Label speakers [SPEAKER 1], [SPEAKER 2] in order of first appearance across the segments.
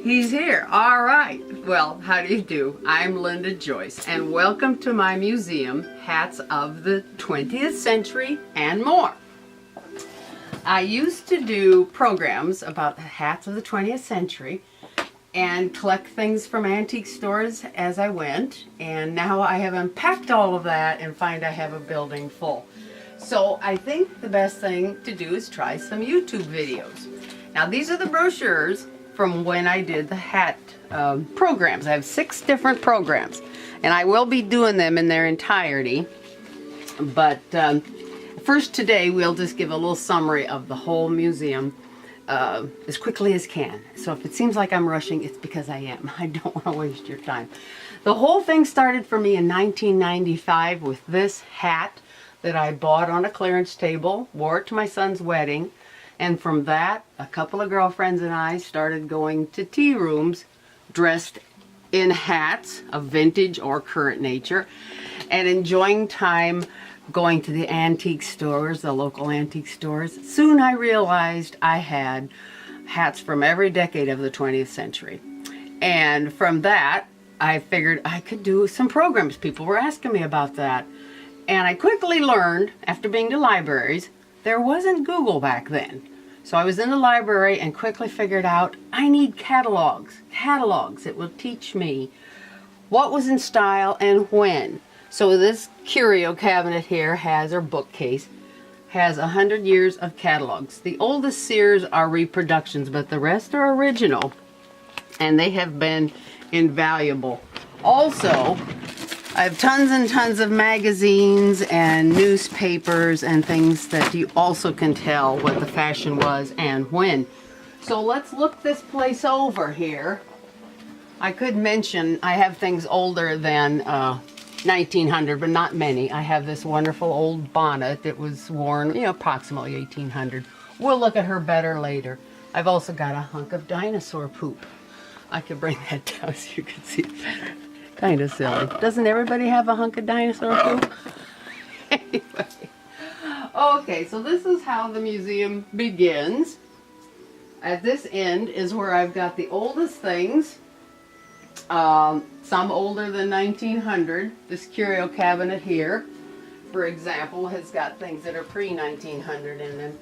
[SPEAKER 1] He's here. All right. Well, how do you do? I'm Linda Joyce, and welcome to my museum, Hats of the 20th Century and More. I used to do programs about the hats of the 20th century and collect things from antique stores as I went, and now I have unpacked all of that and find I have a building full. So I think the best thing to do is try some YouTube videos. Now these are the brochures from when I did the hat programs. I have 6 different programs, and I will be doing them in their entirety. But first today we'll just give a little summary of the whole museum as quickly as can. So if it seems like I'm rushing, it's because I am. I don't want to waste your time. The whole thing started for me in 1995 with this hat that I bought on a clearance table, wore it to my son's wedding, and from that, a couple of girlfriends and I started going to tea rooms dressed in hats of vintage or current nature, and enjoying time going to the antique stores, the local antique stores. Soon I realized I had hats from every decade of the 20th century. And from that, I figured I could do some programs. People were asking me about that. And I quickly learned, after being to libraries, there wasn't Google back then. So I was in the library and quickly figured out I need catalogs. Catalogs that will teach me what was in style and when. So this curio cabinet here has, or bookcase, has 100 years of catalogs. The oldest Sears are reproductions, but the rest are original, and they have been invaluable. Also, I have tons and tons of magazines and newspapers and things that you also can tell what the fashion was and when. So let's look this place over here. I could mention I have things older than 1900, but not many. I have this wonderful old bonnet that was worn, approximately 1800. We'll look at her better later. I've also got a hunk of dinosaur poop. I could bring that down so you can see it better. Kind of silly. Doesn't everybody have a hunk of dinosaur poop? Anyway. Okay, so this is how the museum begins. At this end is where I've got the oldest things. Some older than 1900. This curio cabinet here, for example, has got things that are pre-1900 in them.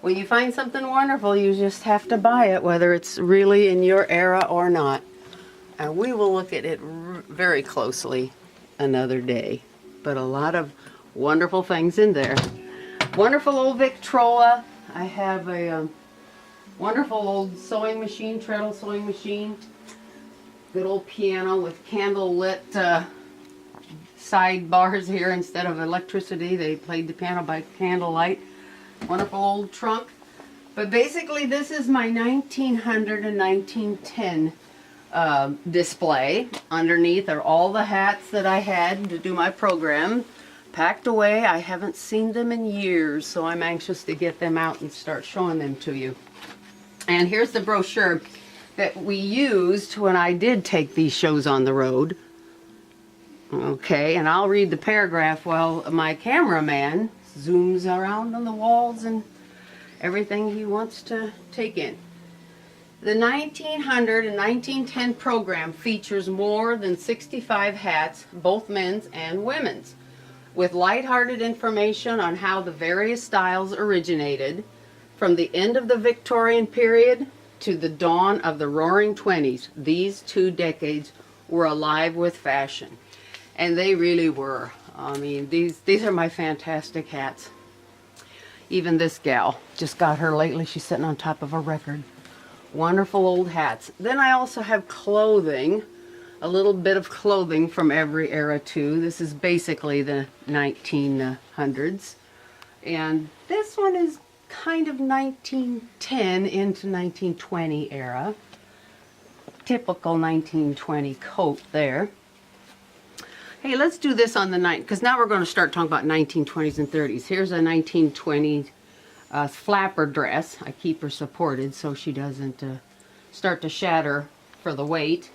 [SPEAKER 1] When you find something wonderful, you just have to buy it, whether it's really in your era or not. And we will look at it very closely another day. But a lot of wonderful things in there. Wonderful old Victrola. I have a wonderful old sewing machine, treadle sewing machine. Good old piano with candle-lit sidebars here. Instead of electricity, they played the piano by candlelight. Wonderful old trunk. But basically, this is my 1900 and 1910 display. Underneath are all the hats that I had to do my program. Packed away. I haven't seen them in years, so I'm anxious to get them out and start showing them to you. And here's the brochure that we used when I did take these shows on the road. Okay, and I'll read the paragraph while my cameraman zooms around on the walls and everything he wants to take in. The 1900 and 1910 program features more than 65 hats, both men's and women's, with lighthearted information on how the various styles originated from the end of the Victorian period to the dawn of the Roaring Twenties. These 2 decades were alive with fashion, and they really were. I mean, these are my fantastic hats. Even this gal, just got her lately. She's sitting on top of a record. Wonderful old hats. Then I also have clothing, a little bit of clothing from every era too. This is basically the 1900s, and this one is kind of 1910 into 1920 era. Typical 1920 coat there. Hey, let's do this on the night, because now we're going to start talking about 1920s and 30s. Here's a 1920 flapper dress. I keep her supported so she doesn't start to shatter for the weight.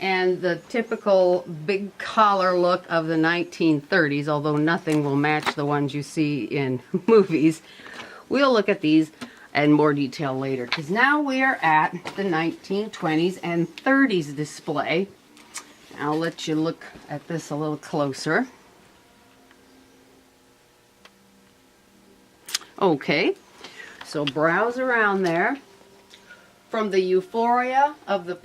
[SPEAKER 1] And the typical big collar look of the 1930s, although nothing will match the ones you see in movies. We'll look at these and more detail later, because now we are at the 1920s and 30s display. I'll let you look at this a little closer. Okay, so browse around there. From the euphoria of the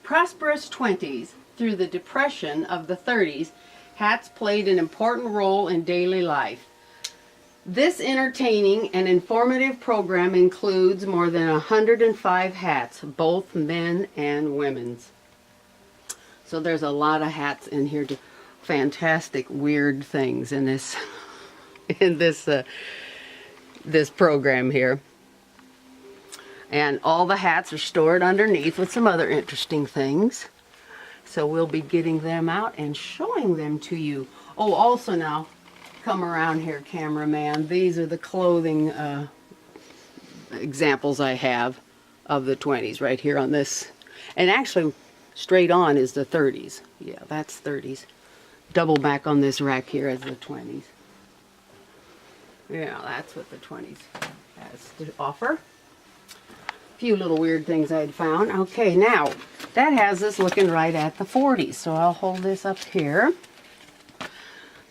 [SPEAKER 1] prosperous 20s through the depression of the 30s, hats played an important role in daily life. This entertaining and informative program includes more than 105 hats, both men and women's. So there's a lot of hats in here, fantastic weird things in this this program here. And all the hats are stored underneath with some other interesting things. So we'll be getting them out and showing them to you. Oh, also now, come around here, cameraman. These are the clothing examples I have of the 20s right here on this. And actually, straight on is the 30s. Yeah, that's 30s. Double back on this rack here as the 20s. Yeah, that's what the 20s has to offer. A few little weird things I'd found. Okay, now that has us looking right at the 40s. So I'll hold this up here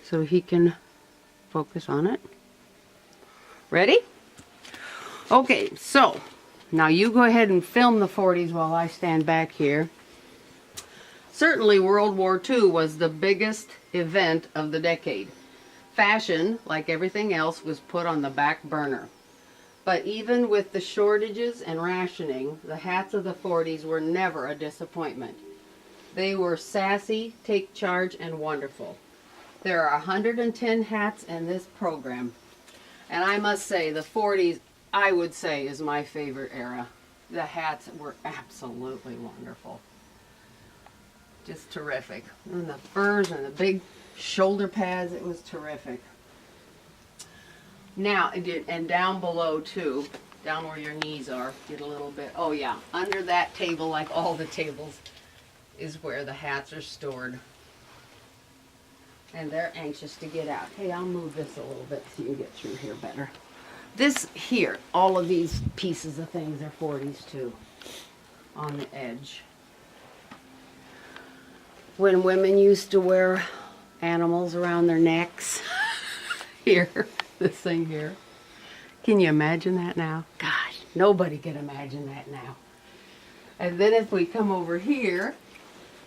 [SPEAKER 1] so he can focus on it. Ready? Okay, so now you go ahead and film the 40s while I stand back here. Certainly World War II was the biggest event of the decade. Fashion, like everything else, was put on the back burner. But even with the shortages and rationing, the hats of the 40s were never a disappointment. They were sassy, take charge, and wonderful. There are 110 hats in this program. And I must say, the 40s, I would say, is my favorite era. The hats were absolutely wonderful. Just terrific. And the furs and the big shoulder pads, it was terrific. Now, and down below too, down where your knees are, get a little bit, oh yeah, under that table, like all the tables, is where the hats are stored. And they're anxious to get out. Hey, I'll move this a little bit so you can get through here better. This here, all of these pieces of things are 40s too, on the edge. When women used to wear animals around their necks, here. This thing here. Can you imagine that now? Gosh, nobody can imagine that now. And then if we come over here,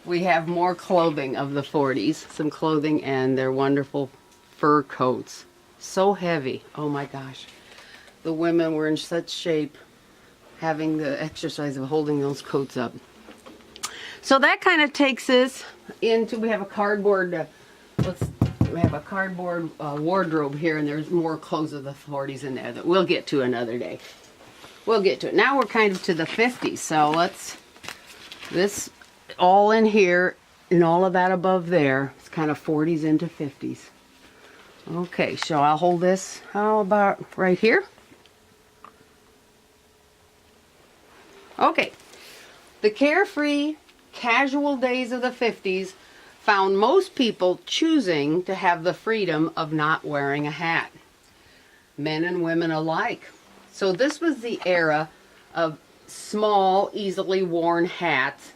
[SPEAKER 1] we have more clothing of the 40s. Some clothing and their wonderful fur coats. So heavy. Oh my gosh. The women were in such shape having the exercise of holding those coats up. So that kind of takes us into, we have a cardboard, we have a cardboard wardrobe here, and there's more clothes of the 40s in there that we'll get to another day. We'll get to it. Now we're kind of to the 50s, so this all in here and all of that above there, it's kind of 40s into 50s. Okay, so I'll hold this, how about right here? Okay, the carefree, casual days of the 50s found most people choosing to have the freedom of not wearing a hat. Men and women alike. So this was the era of small, easily worn hats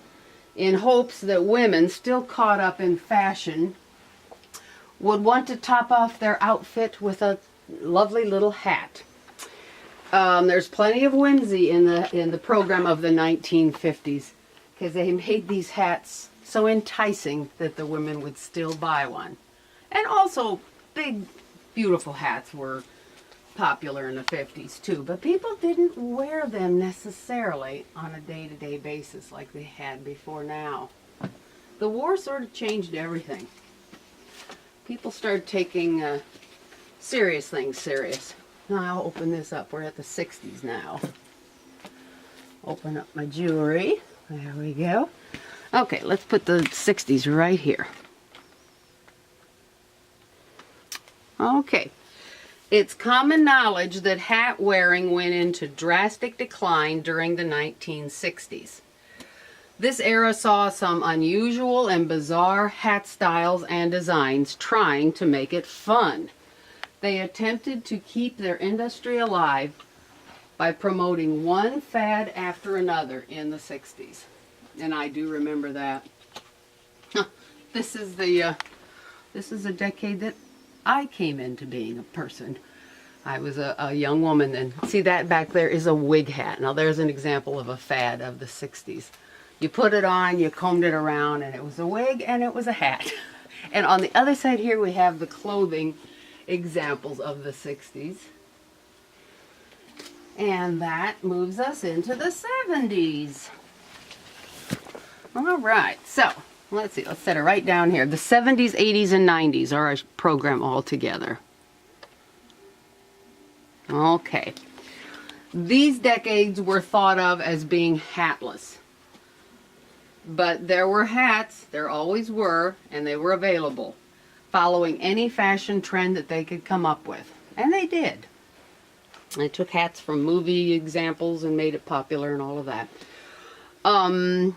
[SPEAKER 1] in hopes that women, still caught up in fashion, would want to top off their outfit with a lovely little hat. There's plenty of whimsy in the program of the 1950s, because they made these hats so enticing that the women would still buy one. And also, big, beautiful hats were popular in the 50s too, but people didn't wear them necessarily on a day-to-day basis like they had before now. The war sort of changed everything. People started taking serious things serious. Now I'll open this up. We're at the 60s now. Open up my jewelry. There we go. Okay, let's put the 60s right here. Okay. It's common knowledge that hat wearing went into drastic decline during the 1960s. This era saw some unusual and bizarre hat styles and designs trying to make it fun. They attempted to keep their industry alive by promoting one fad after another in the 60s. And I do remember that. This is a decade that I came into being a person. I was a young woman, and see that back there is a wig hat. Now there's an example of a fad of the 60s. You put it on, you combed it around, and it was a wig and it was a hat. And on the other side here we have the clothing examples of the 60s. And that moves us into the 70s. All right, so let's see, let's set it right down here. The 70s, 80s, and 90s are our program all together. Okay. These decades were thought of as being hatless. But there were hats, there always were, and they were available, following any fashion trend that they could come up with. And they did. They took hats from movie examples and made it popular and all of that. And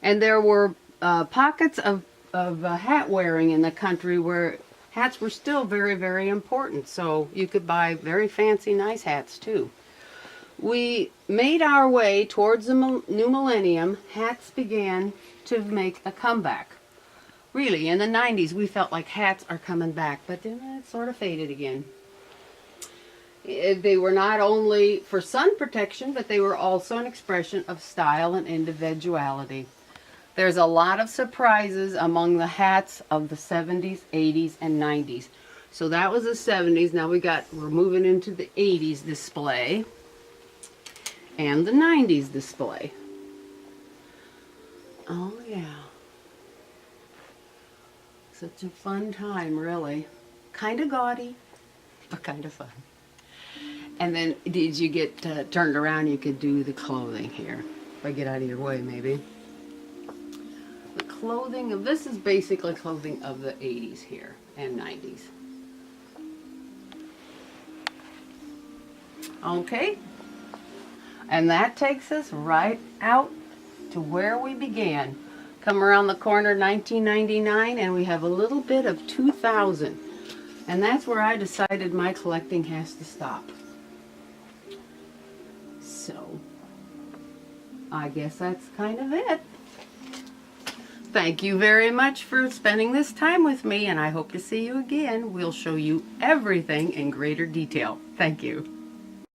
[SPEAKER 1] there were pockets of hat wearing in the country where hats were still very, very important. So you could buy very fancy, nice hats too. We made our way towards the new millennium. Hats began to make a comeback. Really, in the 90s, we felt like hats are coming back, but then it sort of faded again. They were not only for sun protection, but they were also an expression of style and individuality. There's a lot of surprises among the hats of the 70s, 80s, and 90s. So that was the 70s. Now we're moving into the 80s display and the 90s display. Oh yeah. Such a fun time, really. Kind of gaudy, but kind of fun. And then did you get turned around, you could do the clothing here. If I get out of your way, maybe. The clothing of this is basically clothing of the 80s here and 90s. Okay. And that takes us right out to where we began. Come around the corner 1999 and we have a little bit of 2000. And that's where I decided my collecting has to stop. So, I guess that's kind of it. Thank you very much for spending this time with me, and I hope to see you again. We'll show you everything in greater detail. Thank you.